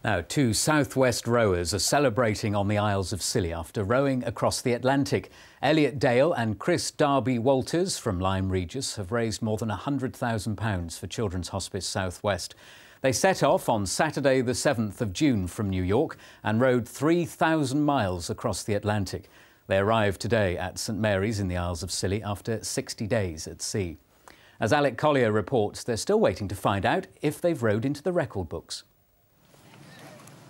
Now, two southwest rowers are celebrating on the Isles of Scilly after rowing across the Atlantic. Elliott Dale and Darby Walters from Lyme Regis have raised more than £100,000 for Children's Hospice Southwest. They set off on Saturday the 7th of June from New York and rowed 3,000 miles across the Atlantic. They arrived today at St Mary's in the Isles of Scilly after 60 days at sea. As Alec Collier reports, they're still waiting to find out if they've rowed into the record books.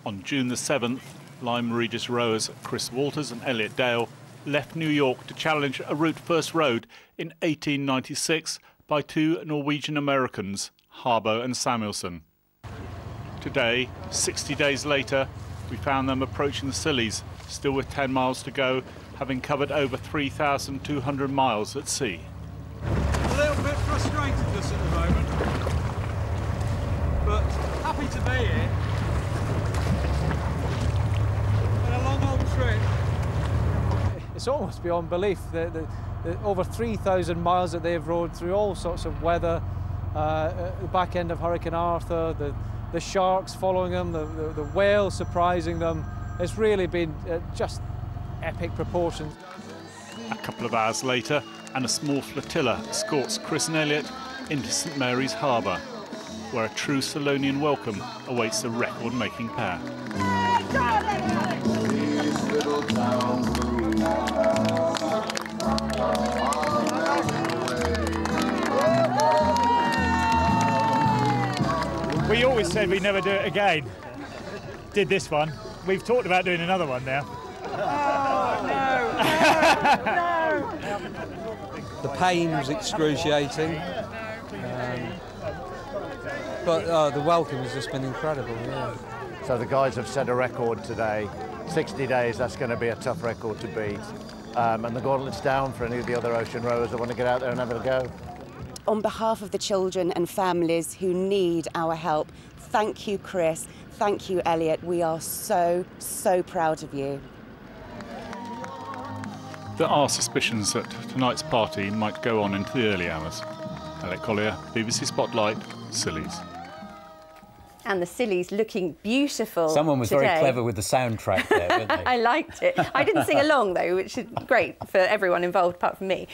On June the 7th, Lyme Regis rowers Chris Walters and Elliott Dale left New York to challenge a route first rowed in 1896 by two Norwegian Americans, Harbour and Samuelson. Today, 60 days later, we found them approaching the Scillies, still with 10 miles to go, having covered over 3,200 miles at sea. A little bit frustrated just at the moment, but happy to be here. It's almost beyond belief. The over 3,000 miles that they've rowed through all sorts of weather, the back end of Hurricane Arthur, the sharks following them, the whales surprising them. It's really been just epic proportions. A couple of hours later, and a small flotilla escorts Chris and Elliott into St Mary's Harbour, where a true Solonian welcome awaits the record-making pair. We always said we'd never do it again. Did this one. We've talked about doing another one now. Oh, no. The pain was excruciating, but the welcome has just been incredible. Yeah. So the guys have set a record today. 60 days, that's going to be a tough record to beat. And the gauntlet's down for any of the other ocean rowers that want to get out there and have a go. On behalf of the children and families who need our help, thank you, Chris. Thank you, Elliott. We are so, so proud of you. There are suspicions that tonight's party might go on into the early hours. Alec Collier, BBC Spotlight, Scilly's. And the Scilly's looking beautiful. Someone was today. very clever with the soundtrack there, weren't they? I liked it. I didn't sing along, though, which is great for everyone involved apart from me.